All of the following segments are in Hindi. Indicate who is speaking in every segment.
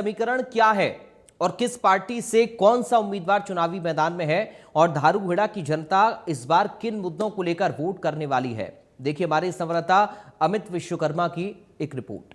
Speaker 1: समीकरण क्या है और किस पार्टी से कौन सा उम्मीदवार चुनावी मैदान में है और धारूहेड़ा की जनता इस बार किन मुद्दों को लेकर वोट करने वाली है, देखिए हमारे संवाददाता अमित विश्वकर्मा की एक रिपोर्ट।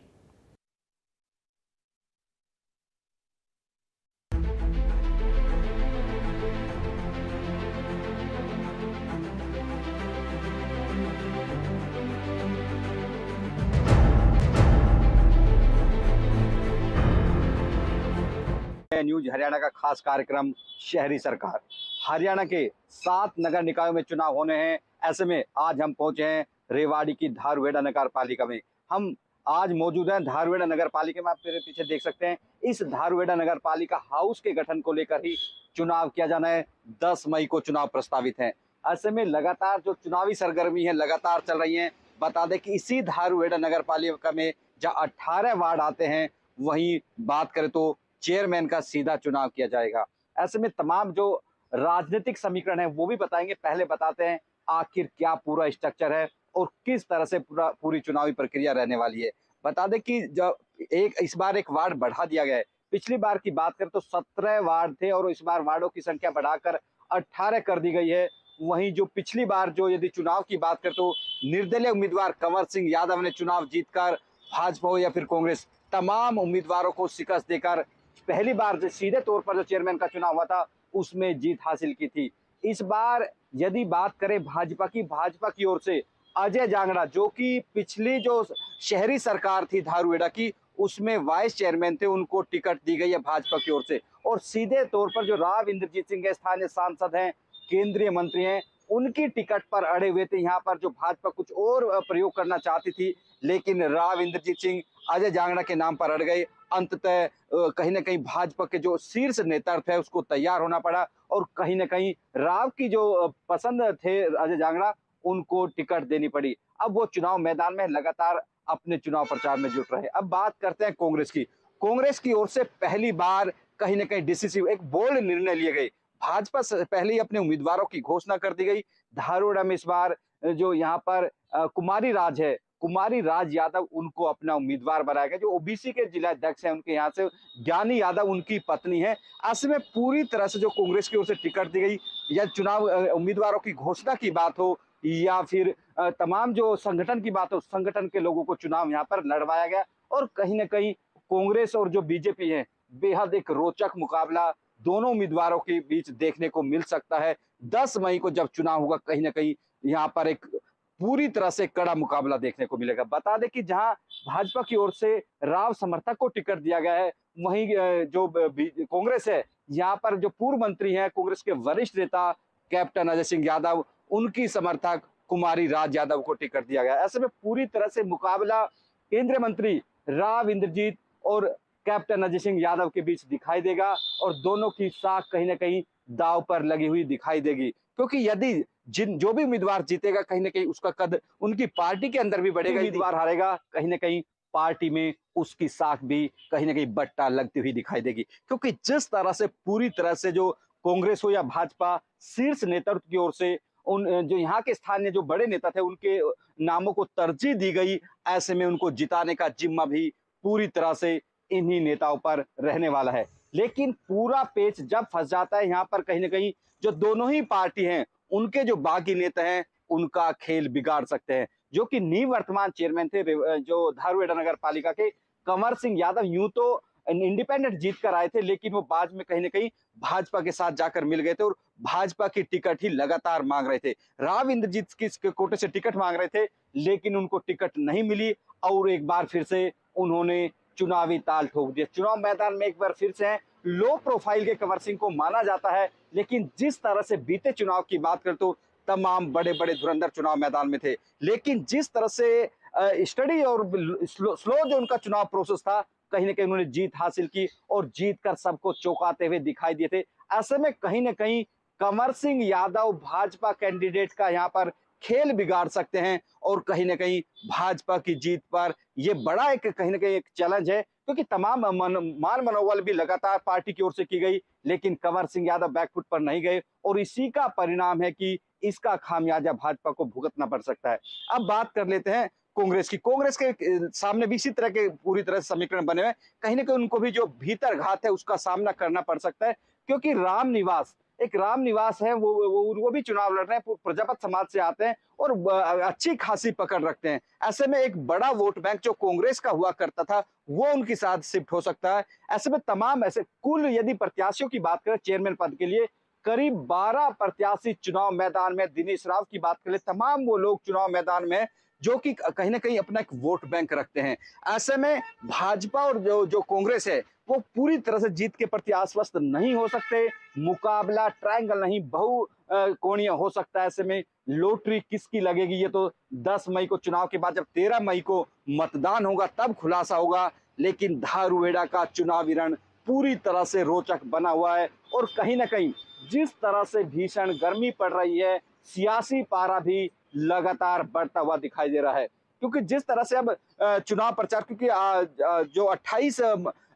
Speaker 2: न्यूज हरियाणा का खास कार्यक्रम शहरी सरकार। हरियाणा के 7 नगर निकायों में चुनाव होने हैं। ऐसे में आज हम पहुंचे हैं रेवाड़ी की धारूहेड़ा नगर पालिका में। हम आज मौजूद हैं धारूहेड़ा नगर पालिका में। आप मेरे पीछे देख सकते हैं, इस धारूहेड़ा नगर पालिका हाउस के गठन को लेकर ही चुनाव किया जाना है। 10 मई को चुनाव प्रस्तावित है। ऐसे में लगातार जो चुनावी सरगर्मी है लगातार चल रही है। बता दें कि इसी धारूहेड़ा नगर पालिका में जहाँ 18 वार्ड आते हैं, वहीं बात करें तो चेयरमैन का सीधा चुनाव किया जाएगा। ऐसे में तमाम जो राजनीतिक समीकरण है वो भी बताएंगे। पहले बताते हैं आखिर क्या पूरा स्ट्रक्चर है और किस तरह से पूरी चुनावी प्रक्रिया रहने वाली है। बता दें कि जब इस बार एक वार्ड बढ़ा दिया गया है। पिछली बार की बात करें तो 17 वार्ड थे और इस बार वार्डों की संख्या बढ़ाकर 18 कर दी गई है। वहीं जो पिछली बार जो यदि चुनाव की बात करें तो निर्दलीय उम्मीदवार कंवर सिंह यादव ने चुनाव जीतकर भाजपा हो या फिर कांग्रेस, तमाम उम्मीदवारों को शिकस्त देकर पहली बार जो सीधे तौर पर जो चेयरमैन का चुनाव हुआ था उसमें जीत हासिल की थी। इस बार यदि बात करें भाजपा की ओर से अजय जांगड़ा, जो कि पिछली जो शहरी सरकार थी धारूहेड़ा की, उसमें वाइस चेयरमैन थे, उनको टिकट दी गई है भाजपा की ओर से। और सीधे तौर पर जो राव इंद्रजीत सिंह स्थानीय सांसद हैं, केंद्रीय मंत्री हैं, उनकी टिकट पर अड़े हुए थे। यहाँ पर जो भाजपा कुछ और प्रयोग करना चाहती थी, लेकिन राव इंद्रजीत सिंह अजय जांगड़ा के नाम पर अड़ गए। अंततः कहीं ना कहीं भाजपा के जो शीर्ष नेतृत्व है उसको तैयार होना पड़ा और कहीं ना कहीं राव की जो पसंद थे अजय जांगड़ा, उनको टिकट देनी पड़ी। अब वो चुनाव मैदान में लगातार अपने चुनाव प्रचार में जुट रहे। अब बात करते हैं कांग्रेस की ओर से पहली बार कहीं ना कहीं डिसिसिव एक बोल्ड निर्णय लिए गए। भाजपा से पहले ही अपने उम्मीदवारों की घोषणा कर दी गई। धारूहेड़ा में इस बार जो यहाँ पर कुमारी राज यादव, उनको अपना उम्मीदवार बनाया गया। जो ओबीसी के जिला अध्यक्ष हैं, उनके यहाँ से ज्ञानी यादव उनकी पत्नी है। ऐसे में पूरी तरह से जो कांग्रेस की ओर से टिकट दी गई, या चुनाव उम्मीदवारों की घोषणा की बात हो या फिर तमाम जो संगठन की बात हो, संगठन के लोगों को चुनाव यहाँ पर लड़वाया गया। और कहीं ना कहीं कांग्रेस और जो बीजेपी है, बेहद एक रोचक मुकाबला दोनों उम्मीदवारों के बीच देखने को मिल सकता है। 10 मई को जब चुनाव होगा, कहीं ना कहीं यहाँ पर एक पूरी तरह से कड़ा मुकाबला देखने को मिलेगा। बता दें कि जहां भाजपा की ओर से राव समर्थक को टिकट दिया गया है, वहीं जो कांग्रेस है, यहाँ पर जो पूर्व मंत्री हैं, कांग्रेस के वरिष्ठ नेता कैप्टन अजय सिंह यादव, उनकी समर्थक कुमारी राज यादव को टिकट दिया गया। ऐसे में पूरी तरह से मुकाबला केंद्रीय मंत्री राव इंद्रजीत और कैप्टन अजय सिंह यादव के बीच दिखाई देगा और दोनों की साख कहीं ना कहीं दांव पर लगी हुई दिखाई देगी। क्योंकि यदि जो भी उम्मीदवार जीतेगा, कहीं ना कहीं उसका कद उनकी पार्टी के अंदर भी बढ़ेगा। उम्मीदवार हारेगा, कहीं ना कहीं पार्टी में उसकी साख भी कहीं ना कहीं बट्टा लगती हुई दिखाई देगी। क्योंकि जिस तरह से पूरी तरह से जो कांग्रेस हो या भाजपा शीर्ष नेतृत्व की ओर से उन जो यहाँ के स्थानीय जो बड़े नेता थे, उनके नामों को तरजीह दी गई। ऐसे में उनको जिताने का जिम्मा भी पूरी तरह से इन्हीं नेताओं पर रहने वाला है। लेकिन पूरा पेच जब फंस जाता है, यहाँ पर कहीं ना कहीं जो दोनों ही पार्टी हैं, उनके जो बागी नेता हैं, उनका खेल बिगाड़ सकते हैं। जो कि निवर्तमान चेयरमैन थे जो धारूहेड़ा नगर पालिका के कंवर सिंह यादव, यूं तो इंडिपेंडेंट जीत कर आए थे, लेकिन वो बाद में कहीं ना कहीं भाजपा के साथ जाकर मिल गए थे और भाजपा की टिकट ही लगातार मांग रहे थे। राव इंद्रजीत की कोटे से टिकट मांग रहे थे, लेकिन उनको टिकट नहीं मिली और एक बार फिर से उन्होंने चुनावी ताल ठोक दिया। चुनाव मैदान में एक बार फिर से है। लो प्रोफाइल के कंवर सिंह को माना जाता है, लेकिन जिस तरह से बीते चुनाव की बात करें तो तमाम बड़े बड़े धुरंधर चुनाव मैदान में थे, लेकिन जिस तरह से स्टडी और स्लो जो उनका चुनाव प्रोसेस था, कहीं ना कहीं उन्होंने जीत हासिल की और जीत कर सबको चौंकाते हुए दिखाई दिए थे। ऐसे में कहीं ना कहीं कंवर सिंह यादव भाजपा कैंडिडेट का यहाँ पर खेल बिगाड़ सकते हैं और कहीं ना कहीं भाजपा की जीत पर यह बड़ा एक कहीं ना कहीं एक चैलेंज है। क्योंकि तमाम मान मनोबल भी लगातार पार्टी की ओर से की गई, लेकिन कंवर सिंह यादव बैकफुट पर नहीं गए और इसी का परिणाम है कि इसका खामियाजा भाजपा को भुगतना पड़ सकता है। अब बात कर लेते हैं कांग्रेस के सामने भी इसी तरह के पूरी तरह से समीकरण बने हुए हैं। कहीं ना कहीं उनको भी जो भीतर घात है उसका सामना करना पड़ सकता है, क्योंकि राम निवास है, वो भी चुनाव लड़ रहे हैं, प्रजापत समाज से आते हैं और अच्छी खासी पकड़ रखते हैं। ऐसे में एक बड़ा वोट बैंक जो कांग्रेस का हुआ करता था वो उनके साथ शिफ्ट हो सकता है। ऐसे में तमाम ऐसे कुल यदि प्रत्याशियों की बात करें चेयरमैन पद के लिए, करीब 12 प्रत्याशी चुनाव मैदान में, दिनेश राव की बात करें, तमाम वो लोग चुनाव मैदान में जो कि कहीं ना कहीं अपना एक वोट बैंक रखते हैं। ऐसे में भाजपा और जो कांग्रेस है वो पूरी तरह से जीत के प्रति आश्वस्त नहीं हो सकते। मुकाबला ट्रायंगल नहीं, बहु कोणीय हो सकता है। ऐसे में लॉटरी किसकी लगेगी ये तो 10 मई को चुनाव के बाद, जब 13 मई को मतदान होगा तब खुलासा होगा। लेकिन धारूहेड़ा का चुनावी रण पूरी तरह से रोचक बना हुआ है और कहीं ना कहीं जिस तरह से भीषण गर्मी पड़ रही है, सियासी पारा भी लगातार बढ़ता हुआ दिखाई दे रहा है। क्योंकि जिस तरह से अब चुनाव प्रचार, क्योंकि जो 28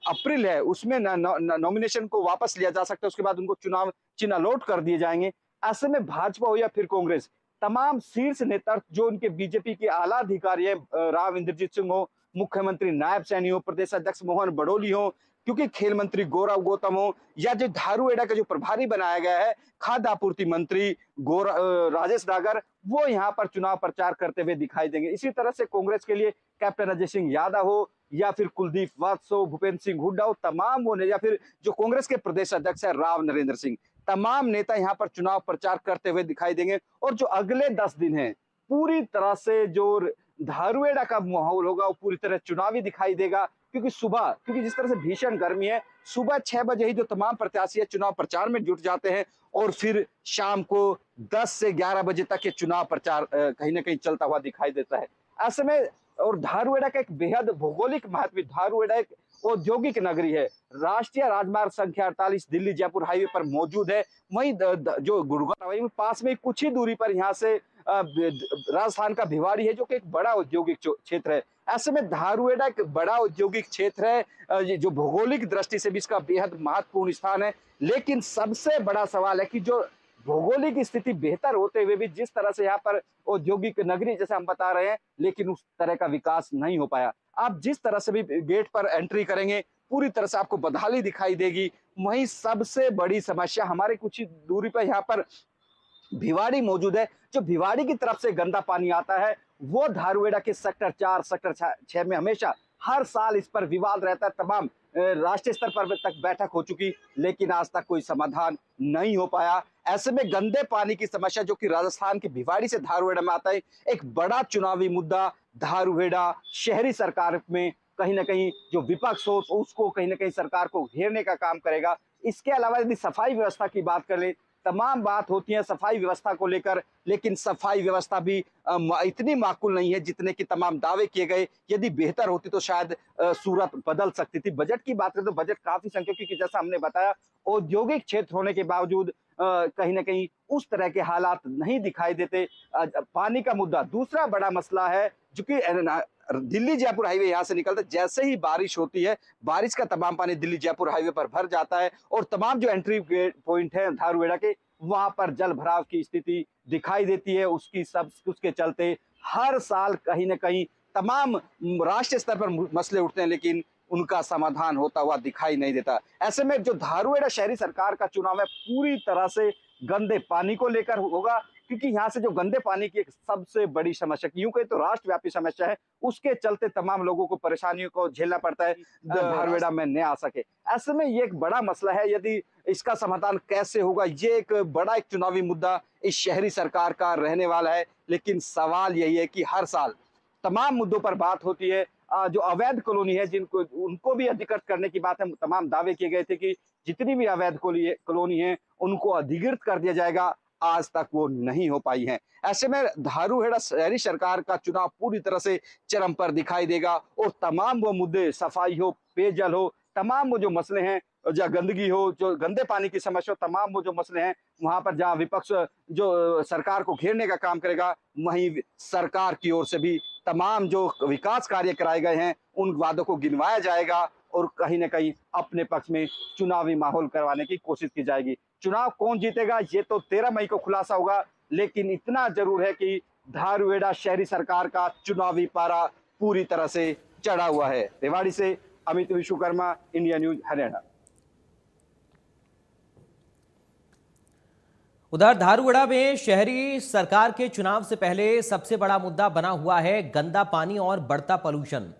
Speaker 2: अप्रैल है उसमें नॉमिनेशन को वापस लिया जा सकता है, उसके बाद उनको चुनाव चिन्ह अलॉट कर दिए जाएंगे। ऐसे में भाजपा हो या फिर कांग्रेस, तमाम शीर्ष नेता जो उनके बीजेपी के आला अधिकारी है, राव इंद्रजीत सिंह हो, मुख्यमंत्री नायब सैनी हो, प्रदेश अध्यक्ष मोहन बड़ोली हो, क्योंकि खेल मंत्री गौरव गौतम हो, या जो धारूहेड़ा का जो प्रभारी बनाया गया है खाद्य आपूर्ति मंत्री राजेश डागर, वो यहाँ पर चुनाव प्रचार करते हुए दिखाई देंगे। इसी तरह से कांग्रेस के लिए कैप्टन अजय सिंह यादव हो या फिर कुलदीप वत्स हो, भूपेंद्र सिंह हुड्डा हो, तमाम वो, या फिर जो कांग्रेस के प्रदेश अध्यक्ष है राव नरेंद्र सिंह, तमाम नेता यहाँ पर चुनाव प्रचार करते हुए दिखाई देंगे। और जो अगले 10 दिन है पूरी तरह से जो धारूहेड़ा का माहौल होगा वो पूरी तरह चुनावी दिखाई देगा। क्योंकि जिस तरह से भीषण गर्मी है, सुबह 6 बजे ही जो तमाम प्रत्याशी चुनाव प्रचार में जुट जाते हैं और फिर शाम को 10 से 11 बजे तक ये चुनाव प्रचार कहीं ना कहीं चलता हुआ दिखाई देता है। ऐसे में और धारूहेड़ा का एक बेहद भौगोलिक महत्व, धारूहेड़ा एक औद्योगिक नगरी है, राष्ट्रीय राजमार्ग संख्या 48 दिल्ली जयपुर हाईवे पर मौजूद है। वहीं जो गुड़गांव पास में कुछ ही दूरी पर यहाँ से राजस्थान का भिवाड़ी है जो कि एक बड़ा औद्योगिक क्षेत्र है। ऐसे में धारूहेड़ा एक बड़ा औद्योगिक क्षेत्र है, जो भौगोलिक दृष्टि से भी इसका बेहद महत्वपूर्ण स्थान है। लेकिन सबसे बड़ा सवाल है कि जो भौगोलिक स्थिति बेहतर होते हुए भी जिस तरह से यहाँ पर औद्योगिक नगरी जैसे हम बता रहे हैं, लेकिन उस तरह का विकास नहीं हो पाया। आप जिस तरह से भी गेट पर एंट्री करेंगे पूरी तरह से आपको बदहाली दिखाई देगी। वहीं सबसे बड़ी समस्या हमारे कुछ ही दूरी पर यहाँ पर भिवाड़ी मौजूद है। जो भिवाड़ी की तरफ से गंदा पानी आता है वो धारूहेड़ा के सेक्टर 4 सेक्टर 6 में हमेशा हर साल इस पर विवाद रहता है। तमाम राष्ट्रीय स्तर पर तक बैठक हो चुकी, लेकिन आज तक कोई समाधान नहीं हो पाया। ऐसे में गंदे पानी की समस्या जो कि राजस्थान के भिवाड़ी से धारूहेड़ा में आता है, एक बड़ा चुनावी मुद्दा धारूहेड़ा शहरी सरकार में कहीं ना कहीं जो विपक्ष हो उसको कहीं ना कहीं सरकार को घेरने का काम करेगा। इसके अलावा यदि सफाई व्यवस्था की बात कर ले, तमाम बात होती है सफाई व्यवस्था को लेकर, लेकिन सफाई व्यवस्था भी इतनी माकूल नहीं है जितने कि तमाम दावे किए गए। यदि बेहतर होती तो शायद सूरत बदल सकती थी। बजट की बात करें तो बजट काफी संख्यक, क्योंकि जैसा हमने बताया औद्योगिक क्षेत्र होने के बावजूद कहीं ना कहीं उस तरह के हालात नहीं दिखाई देते। पानी का मुद्दा दूसरा बड़ा मसला है, जो कि दिल्ली जयपुर हाईवे यहाँ से निकलता है, जैसे ही बारिश होती है बारिश का तमाम पानी दिल्ली जयपुर हाईवे पर भर जाता है और तमाम जो एंट्री पॉइंट है धारूहेड़ा के वहां पर जल भराव की स्थिति दिखाई देती है। उसके चलते हर साल कहीं ना कहीं तमाम राष्ट्रीय स्तर पर मसले उठते हैं, लेकिन उनका समाधान होता हुआ दिखाई नहीं देता। ऐसे में जो धारूहेड़ा शहरी सरकार का चुनाव है पूरी तरह से गंदे पानी को लेकर होगा, क्योंकि यहाँ से जो गंदे पानी की एक सबसे बड़ी समस्या, यूं कहे तो राष्ट्रव्यापी समस्या है, उसके चलते तमाम लोगों को परेशानियों को झेलना पड़ता है धारूहेड़ा में न आ सके। ऐसे में ये एक बड़ा मसला है, यदि इसका समाधान कैसे होगा ये एक बड़ा एक चुनावी मुद्दा इस शहरी सरकार का रहने वाला है। लेकिन सवाल यही है कि हर साल तमाम मुद्दों पर बात होती है। जो अवैध कॉलोनी है जिनको उनको भी अधिकृत करने की बात है, तमाम दावे किए गए थे कि जितनी भी अवैध कॉलोनी है उनको अधिकृत कर दिया जाएगा, आज तक वो नहीं हो पाई है। ऐसे में धारूहेड़ा शहरी सरकार का चुनाव पूरी तरह से चरम पर दिखाई देगा और तमाम वो मुद्दे, सफाई हो, पेयजल हो, तमाम वो जो मसले हैं, जहाँ गंदगी हो, जो गंदे पानी की समस्या हो, तमाम वो जो मसले हैं वहां पर जहाँ विपक्ष जो सरकार को घेरने का काम करेगा, वहीं सरकार की ओर से भी तमाम जो विकास कार्य कराए गए हैं उन वादों को गिनवाया जाएगा और कहीं ना कहीं अपने पक्ष में चुनावी माहौल करवाने की कोशिश की जाएगी। चुनाव कौन जीतेगा ये तो 13 मई को खुलासा होगा, लेकिन इतना जरूर है कि धारूहेड़ा शहरी सरकार का चुनावी पारा पूरी तरह से चढ़ा हुआ है। रेवाड़ी से अमित विश्वकर्मा, इंडिया न्यूज हरियाणा।
Speaker 1: उधर धारूहेड़ा में शहरी सरकार के चुनाव से पहले सबसे बड़ा मुद्दा बना हुआ है गंदा पानी और बढ़ता पॉल्यूशन।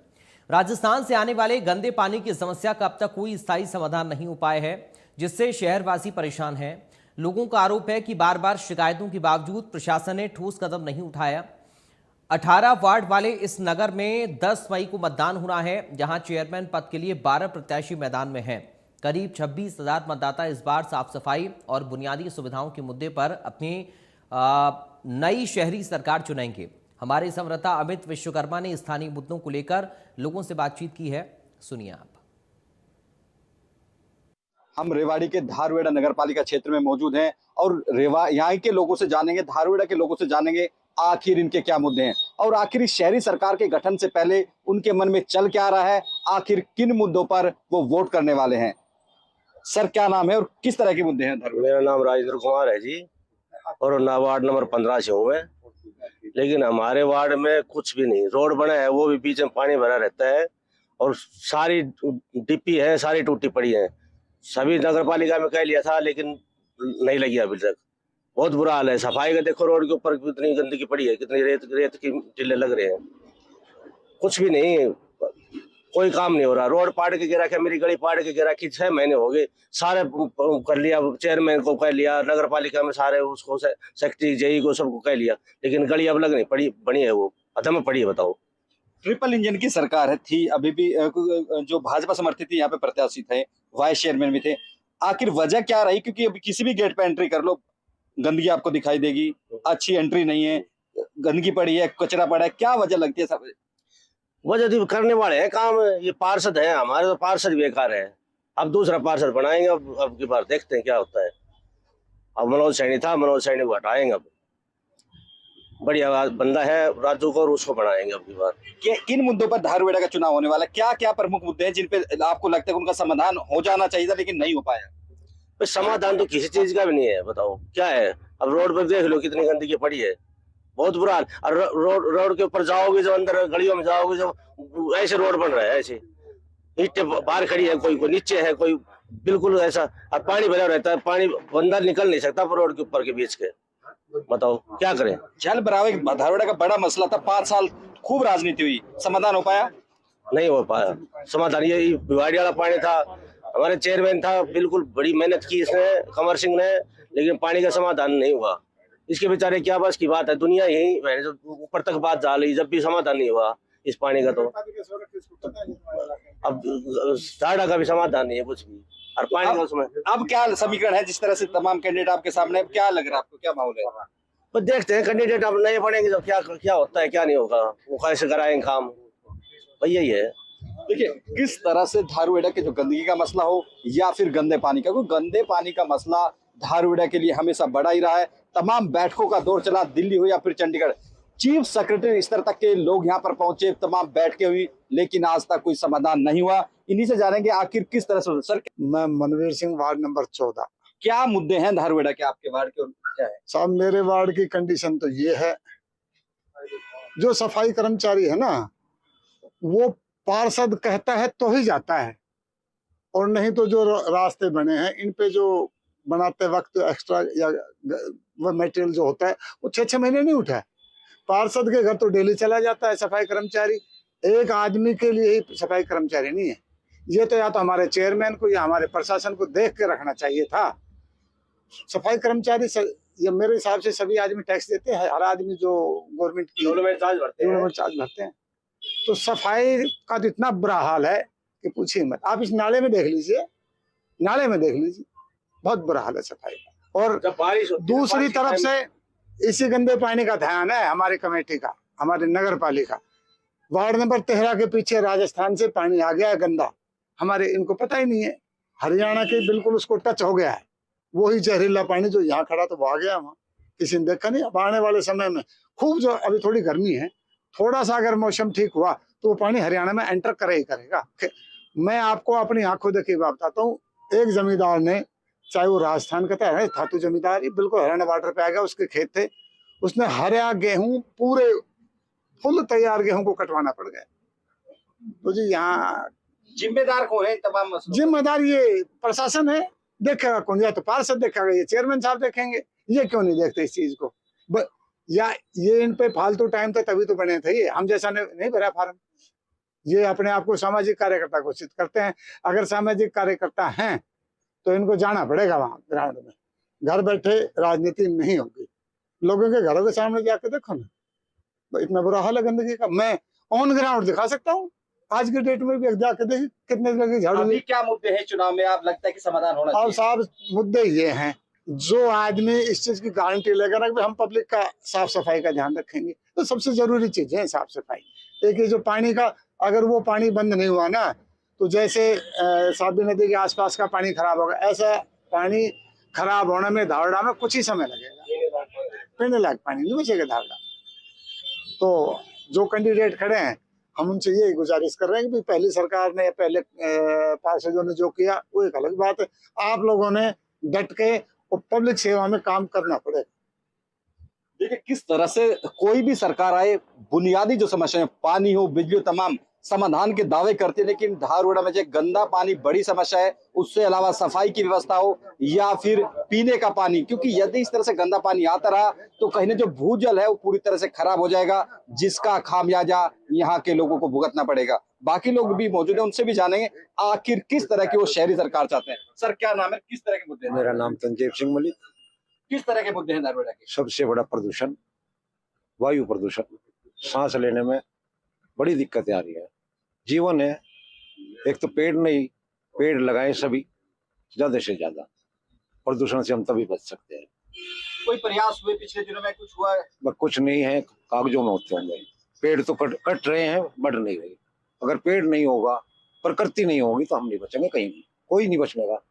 Speaker 1: राजस्थान से आने वाले गंदे पानी की समस्या का अब तक कोई स्थायी समाधान नहीं हो पाया है, जिससे शहरवासी परेशान हैं। लोगों का आरोप है कि बार बार शिकायतों के बावजूद प्रशासन ने ठोस कदम नहीं उठाया। 18 वार्ड वाले इस नगर में 10 मई को मतदान होना है, जहां चेयरमैन पद के लिए 12 प्रत्याशी मैदान में हैं। करीब 26,000 मतदाता इस बार साफ सफाई और बुनियादी सुविधाओं के मुद्दे पर अपनी नई शहरी सरकार चुनेंगे। हमारे संवाददाता अमित विश्वकर्मा ने स्थानीय मुद्दों को लेकर लोगों से बातचीत की है, सुनिए आप।
Speaker 2: हम रेवाड़ी के धारूहेड़ा नगर पालिका क्षेत्र में मौजूद हैं और यहाँ के लोगों से जानेंगे, धारूहेड़ा के लोगों से जानेंगे आखिर इनके क्या मुद्दे हैं और आखिर इस शहरी सरकार के गठन से पहले उनके मन में चल क्या रहा है, आखिर किन मुद्दों पर वो वोट करने वाले हैं। सर क्या नाम है और किस तरह के मुद्दे हैं?
Speaker 3: मेरा नाम राजेंद्र कुमार है जी और वार्ड नंबर 15 से हूँ मैं। लेकिन हमारे वार्ड में कुछ भी नहीं, रोड बना है वो भी बीच में पानी भरा रहता है और सारी डिप्पी है, सारी टूटी पड़ी है। सभी नगर पालिका में कह लिया था लेकिन नहीं लगी अभी तक। बहुत बुरा हाल है। सफाई का देखो, रोड के ऊपर कितनी गंदगी पड़ी है, कितनी रेत की टीले लग रहे हैं, कुछ भी नहीं, कोई काम नहीं हो रहा। रोड पाड़ के गिरा के, मेरी गली पाड़ के गिरा कि 6 महीने हो गए, सारे कर लिया, चेयरमैन को कह लिया, नगर पालिका में सारे उसको सेक्रेटरी जेई को सबको कह लिया, लेकिन गली अब लग नहीं पड़ी, बनी है वो अधम पड़ी है। बताओ,
Speaker 2: ट्रिपल इंजन की सरकार है थी, अभी भी जो भाजपा समर्थित थी यहाँ पे प्रत्याशी थे, वाइस चेयरमैन भी थे, आखिर वजह क्या रही? क्योंकि अभी किसी भी गेट पे एंट्री कर लो गंदगी आपको दिखाई देगी, अच्छी एंट्री नहीं है, गंदगी पड़ी है, कचरा पड़ा है, क्या वजह लगती है? सब
Speaker 3: वजह तो करने वाले हैं काम, ये पार्षद है हमारे, तो पार्षद बेकार है। अब दूसरा पार्षद बनाएंगे, अब की बार देखते हैं क्या होता है। अब मनोज सैनी था, मनोज सैनी को हटाएंगे, अब बढ़िया बंदा है राजू को, और उसको बनाएंगे अब की बार।
Speaker 2: किन मुद्दों पर धारूहेड़ा का चुनाव होने वाला है? क्या क्या प्रमुख मुद्दे हैं जिन पे आपको लगता है उनका समाधान हो जाना चाहिए था लेकिन नहीं हो पाया?
Speaker 3: तो समाधान तो किसी चीज का भी नहीं है। बताओ क्या है? अब रोड पर देख लो कितनी गंदगी पड़ी है, बहुत बुरा हाल। और रोड के ऊपर जाओगे, जो अंदर गलियों में जाओगे, जो ऐसे रोड बन रहा है, ऐसे ईंटें बाहर खड़ी है, कोई नीचे है, कोई बिल्कुल ऐसा, और पानी भरा रहता है, पानी बंदा निकल नहीं सकता रोड के ऊपर के बीच के। बताओ क्या करें?
Speaker 2: जल भराव धारूहेड़ा का बड़ा मसला था, 5 साल खूब राजनीति हुई, समाधान हो पाया?
Speaker 3: नहीं हो पाया समाधान। ये भिवाड़ी वाला पानी था, हमारे चेयरमैन था, बिल्कुल बड़ी मेहनत की इसने, कमर सिंह ने, लेकिन पानी का समाधान नहीं हुआ। इसके बेचारे क्या बस की बात है, दुनिया यही ऊपर तक बात जा रही, जब भी समाधान नहीं हुआ इस पानी का, तो अब धारूहेड़ा का भी समाधान नहीं है कुछ भी। और पानी का उसमें
Speaker 2: अब क्या समीकरण है? जिस तरह से तमाम कैंडिडेट आपके सामने, क्या लग रहा है आपको, क्या माहौल है?
Speaker 3: तो देखते हैं कैंडिडेट अब नए बनेंगे तो क्या होता है, क्या नहीं होगा, वो कैसे कराएंगे काम, भाई यही है।
Speaker 2: देखिए किस तरह से धारूहेड़ा के जो गंदगी का मसला हो या फिर गंदे पानी का, क्योंकि गंदे पानी का मसला धारूहेड़ा के लिए हमेशा बड़ा ही रहा है। तमाम बैठकों का दौर चला, दिल्ली हो या फिर चंडीगढ़, चीफ सेक्रेटरी स्तर तक के लोग यहाँ पर पहुंचे, तमाम बैठकें हुई, लेकिन आज तक कोई समाधान नहीं हुआ। इन्हीं से जानेंगे आखिर किस तरह से। सर,
Speaker 4: मैं मनवीर सिंह, वार्ड नंबर 14।
Speaker 2: क्या मुद्दे हैं धारूहेड़ा के, आपके वार्ड के, और क्या है?
Speaker 4: साहब मेरे वार्ड की कंडीशन तो ये है, जो सफाई कर्मचारी है ना, वो पार्षद कहता है तो ही जाता है, और नहीं तो जो रास्ते बने हैं इन पे जो बनाते वक्त एक्स्ट्रा या वो मटेरियल जो होता है वो 6-6 महीने नहीं उठा है। पार्षद के घर तो डेली चला जाता है सफाई कर्मचारी, एक आदमी के लिए ही सफाई कर्मचारी नहीं है। ये तो या तो हमारे चेयरमैन को या हमारे प्रशासन को देख के रखना चाहिए था। सफाई कर्मचारी ये मेरे हिसाब से सभी आदमी टैक्स देते हैं, हर आदमी जो गवर्नमेंट की
Speaker 3: चार्ज
Speaker 4: भरते हैं, तो सफाई का तो इतना बुरा हाल है कि पूछिए मत। आप इस नाले में देख लीजिए, नाले में देख लीजिए, बहुत बुरा हाल है सफाई का। और दूसरी तरफ से इसी गंदे पानी का ध्यान है हमारी कमेटी का, हमारे नगर पालिका। वार्ड नंबर 13 के पीछे राजस्थान से पानी आ गया है गंदा, हमारे इनको पता ही नहीं है। हरियाणा के बिल्कुल उसको टच हो गया है, वही जहरीला पानी जो यहाँ खड़ा तो वो आ गया वहाँ, किसी ने देखा नहीं। अब आने वाले समय में खूब, जो अभी थोड़ी गर्मी है, थोड़ा सा अगर मौसम ठीक हुआ तो वो पानी हरियाणा में एंटर करे ही करेगा। मैं आपको अपनी आंखों देखी बात बताता हूँ, एक जमींदार ने, चाहे वो राजस्थान का था तो जमींदार, बिल्कुल हरियाणा बॉर्डर पे आ गया, उसके खेत थे, उसने हरा गेहूं पूरे फुल तैयार गेहूं को कटवाना पड़ गया। तो जी यहाँ
Speaker 2: जिम्मेदार कौन है इन तमाम मसलों का?
Speaker 4: जिम्मेदार ये प्रशासन है। देखेगा कौन? या तो पार्षद देखेगा, ये चेयरमैन साहब देखेंगे। ये क्यों नहीं देखते इस चीज को? या ये इन पे फालतू टाइम था तभी तो बने थे। ये हम जैसा नहीं भरा फार्म। ये अपने आप को सामाजिक कार्यकर्ता घोषित करते हैं। अगर सामाजिक कार्यकर्ता हैं तो इनको जाना पड़ेगा वहां ग्राउंड में। घर बैठे राजनीति नहीं होगी। लोगों के घरों के सामने जाके देखो ना, इतना बुरा हाल है गंदगी का। मैं ऑन ग्राउंड दिखा सकता हूँ। आज की डेट में भी जाके देखिए कितने लगे झाड़ू।
Speaker 2: अभी क्या मुद्दे हैं चुनाव में, आप लगता है कि समाधान होना
Speaker 4: और
Speaker 2: चाहिए?
Speaker 4: साहब मुद्दे ये हैं, जो आदमी इस चीज की गारंटी लेगा ना कि हम पब्लिक का साफ सफाई का ध्यान रखेंगे, तो सबसे जरूरी चीज है साफ सफाई। एक ये जो पानी का, अगर वो पानी बंद नहीं हुआ ना, तो जैसे साबी नदी के आसपास का पानी खराब होगा, ऐसा पानी खराब होने में धावड़ा में कुछ ही समय लगेगा। पीने लायक पानी नहीं बचेगा धावड़ा। तो जो कैंडिडेट खड़े हैं, हम उनसे ये गुजारिश कर रहे हैं कि पहली सरकार ने, पहले पार्षदों ने जो किया वो एक अलग बात है। आप लोगों ने डट के पब्लिक सेवा में काम करना पड़ेगा।
Speaker 2: देखिए किस तरह से कोई भी सरकार आए, बुनियादी जो समस्या है, पानी हो, बिजली हो, तमाम समाधान के दावे करते हैं, लेकिन धारवाड़ा में जो गंदा पानी बड़ी समस्या है। उससे अलावा सफाई की व्यवस्था हो या फिर पीने का पानी, क्योंकि यदि इस तरह से गंदा पानी आता रहा तो कहीं ना जो भूजल है वो पूरी तरह से खराब हो जाएगा, जिसका खामियाजा यहाँ के लोगों को भुगतना पड़ेगा। बाकी लोग भी मौजूद है, उनसे भी जानेंगे आखिर किस तरह की वो शहरी सरकार चाहते हैं। सर क्या नाम है, किस तरह के मुद्दे हैं?
Speaker 5: मेरा नाम तंजेब सिंह मलिक।
Speaker 2: किस तरह के मुद्दे हैं धारवाड़ा के?
Speaker 5: सबसे बड़ा प्रदूषण, वायु प्रदूषण। सांस लेने में बड़ी दिक्कतें आ रही है। जीवन है, एक तो पेड़ नहीं, पेड़ लगाएं सभी ज्यादा से ज्यादा, प्रदूषण से हम तभी बच सकते हैं।
Speaker 2: कोई प्रयास हुए पिछले दिनों में, कुछ हुआ है?
Speaker 5: बस कुछ नहीं है, कागजों में होते होंगे। पेड़ तो कट रहे हैं, बढ़ नहीं रही। अगर पेड़ नहीं होगा, प्रकृति नहीं होगी, तो हम नहीं बचेंगे कहीं भी। कोई नहीं बचेगा,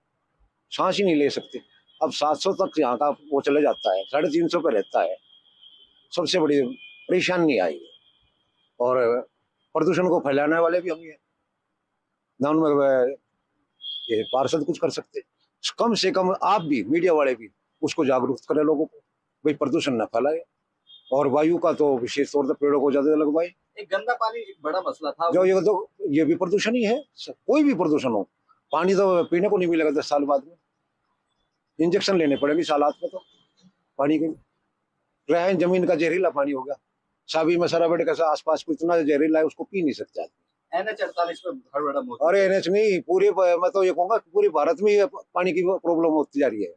Speaker 5: सांस ही नहीं ले सकते। अब 700 तक यहाँ का वो चले जाता है, 350 पे रहता है। सबसे बड़ी परेशानी आई है। और प्रदूषण को फैलाने वाले भी हम ही हैं ना, उनमें ये पार्षद कुछ कर सकते। कम से कम आप भी, मीडिया वाले भी उसको जागरूक करें लोगों को, भाई प्रदूषण न फैलाए। और वायु का तो विशेष तौर पर पेड़ों को ज्यादा लगवाए।
Speaker 2: एक गंदा पानी एक बड़ा मसला था।
Speaker 5: जो ये भी प्रदूषण ही है। कोई भी प्रदूषण हो, पानी तो पीने को नहीं मिलेगा 10 साल बाद में। इंजेक्शन लेने पड़ेंगे सालात में तो पानी के। रहन जमीन का जहरीला पानी हो गया। साबी में सराबेट का आसपास को इतना जहरीला है, उसको पी नहीं सकते आदमी।
Speaker 2: NH 48 पे धारवाड़ा मौजूद।
Speaker 5: अरे NH नहीं, पूरे, मैं तो ये कहूंगा पूरे भारत में पानी की प्रॉब्लम होती जा रही है।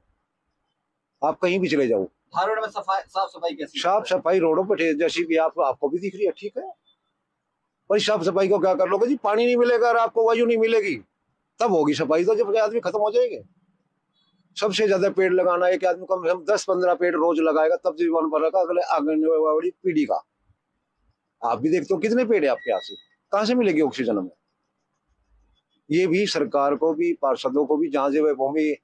Speaker 5: आप कहीं भी चले जाओ,
Speaker 2: धारवाड़ा में साफ सफाई कैसी?
Speaker 5: साफ सफाई रोडों पर जैसी भी आपको भी दिख रही है, ठीक है। पर साफ सफाई को क्या कर लोगे जी? पानी नहीं मिलेगा और आपको वायु नहीं मिलेगी, तब होगी सफाई तो जब आदमी खत्म हो जाएंगे। सबसे ज्यादा पेड़ लगाना, एक आदमी कम से कम 10-15 पेड़ रोज लगाएगा, तब जीवन भरेगा अगले आगे वाली पीढ़ी का। आप भी देखते हो कितने पेड़ है आपके यहाँ से, कहाँ से मिलेगी ऑक्सीजन हमें? ये भी सरकार को भी, पार्षदों को भी, जहां से भूमि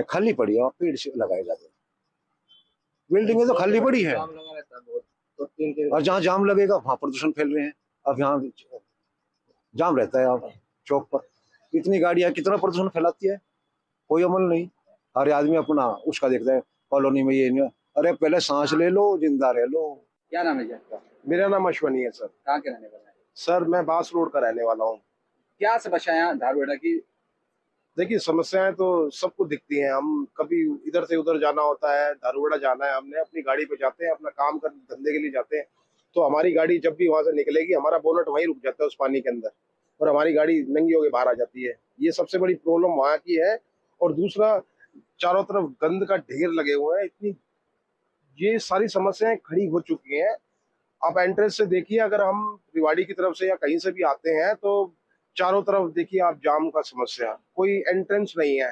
Speaker 5: खाली पड़ी है पेड़ से लगाए जाते हैं। बिल्डिंगें तो खाली पड़ी है, और जहाँ जाम लगेगा वहां प्रदूषण फैल रहे हैं। अब यहाँ जाम रहता है, यहाँ चौक पर इतनी गाड़ियां कितना प्रदूषण फैलाती है, कोई अमल नहीं। हर आदमी अपना उसका देखता है, कॉलोनी में ये नहीं। अरे पहले सांस ले लो, जिंदा रह लो।
Speaker 2: क्या नाम है जी आपका?
Speaker 6: मेरा नाम अश्वनी है सर।
Speaker 2: कहाँ के रहने वाला है?
Speaker 6: सर मैं बांस रोड का रहने वाला हूँ।
Speaker 2: क्या समस्या है यहाँ धारवाड़ा की?
Speaker 6: देखिए समस्याएं तो सबको दिखती हैं। हम कभी इधर से उधर जाना होता है, धारवाड़ा जाना है, हमने अपनी गाड़ी पे जाते हैं, अपना काम कर धंधे के लिए जाते हैं, तो हमारी गाड़ी जब भी वहां से निकलेगी, हमारा बोनट वहीं रुक जाता है उस पानी के अंदर, और हमारी गाड़ी नंगी होकर बाहर आ जाती है। ये सबसे बड़ी प्रॉब्लम वहाँ की है। और दूसरा, चारों तरफ गंद का ढेर लगे हुए हैं। इतनी ये सारी समस्याएं खड़ी हो चुकी हैं। आप एंट्रेंस से देखिए, अगर हम रेवाड़ी की तरफ से या कहीं से भी आते हैं तो चारों तरफ देखिए आप, जाम का समस्या, कोई एंट्रेंस नहीं है,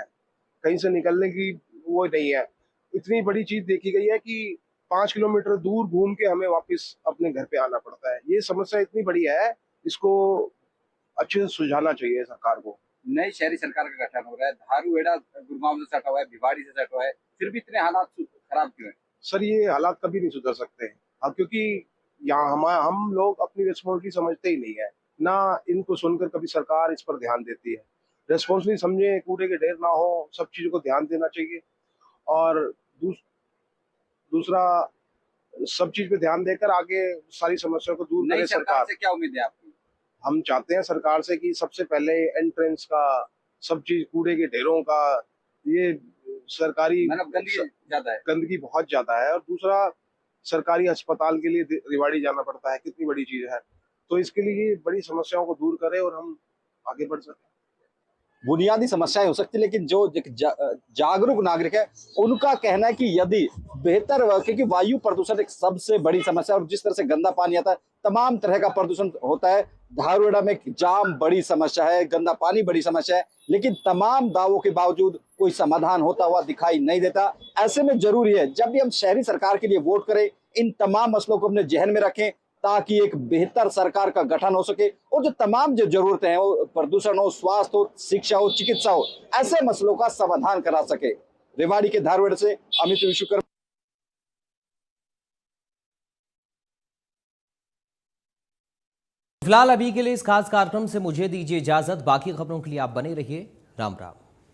Speaker 6: कहीं से निकलने की वो नहीं है। इतनी बड़ी चीज देखी गई है कि 5 किलोमीटर दूर घूम के हमें वापस अपने घर पे आना पड़ता है। ये समस्या इतनी बड़ी है, इसको अच्छे से सुलझाना चाहिए सरकार को।
Speaker 2: नई शहरी सरकार का गठन हो रहा है, धारूहेड़ा गुड़गांव से सटा हुआ है, भिवाड़ी से सटा हुआ है, फिर भी इतने हालात खराब क्यों है?
Speaker 6: सर ये हालात कभी नहीं सुधर सकते। अब क्योंकि यहाँ हम लोग अपनी रिस्पॉन्सिबिलिटी समझते ही नहीं है ना, इनको सुनकर कभी सरकार इस पर ध्यान देती है। रिस्पॉन्सिबिलिटी समझे, कूड़े के ढेर ना हो, सब चीजों को ध्यान देना चाहिए। और दूसरा, सब चीज पे ध्यान देकर आगे सारी समस्या को दूर
Speaker 2: नई
Speaker 6: करे
Speaker 2: सरकार
Speaker 6: सरकार।
Speaker 2: से क्या उम्मीद है आपकी?
Speaker 6: हम चाहते हैं सरकार से कि सबसे पहले एंट्रेंस का, सब चीज, कूड़े के ढेरों का, ये सरकारी
Speaker 2: मतलब गंदगी ज्यादा है।
Speaker 6: गंदगी बहुत ज्यादा है, और दूसरा सरकारी अस्पताल के लिए रेवाड़ी जाना पड़ता है, कितनी बड़ी चीज है। तो इसके लिए ये बड़ी समस्याओं को दूर करें और हम आगे बढ़ सकें।
Speaker 2: बुनियादी समस्याएं हो सकती, लेकिन जो जागरूक नागरिक है उनका कहना है कि यदि बेहतर, क्योंकि वायु प्रदूषण एक सबसे बड़ी समस्या है, और जिस तरह से गंदा पानी आता है, तमाम तरह का प्रदूषण होता है। धारूहेड़ा में जाम बड़ी समस्या है, गंदा पानी बड़ी समस्या है, लेकिन तमाम दावों के बावजूद कोई समाधान होता हुआ दिखाई नहीं देता। ऐसे में जरूरी है जब भी हम शहरी सरकार के लिए वोट करें, इन तमाम मसलों को अपने जहन में रखें, ताकि एक बेहतर सरकार का गठन हो सके, और जो तमाम जो जरूरतें हैं, वो प्रदूषण हो, स्वास्थ्य हो, शिक्षा हो, चिकित्सा हो, ऐसे मसलों का समाधान करा सके। रेवाड़ी के धारूहेड़ा से अमित विश्वकर्मा।
Speaker 1: फिलहाल अभी के लिए इस खास कार्यक्रम से मुझे दीजिए इजाजत। बाकी खबरों के लिए आप बने रहिए। राम राम।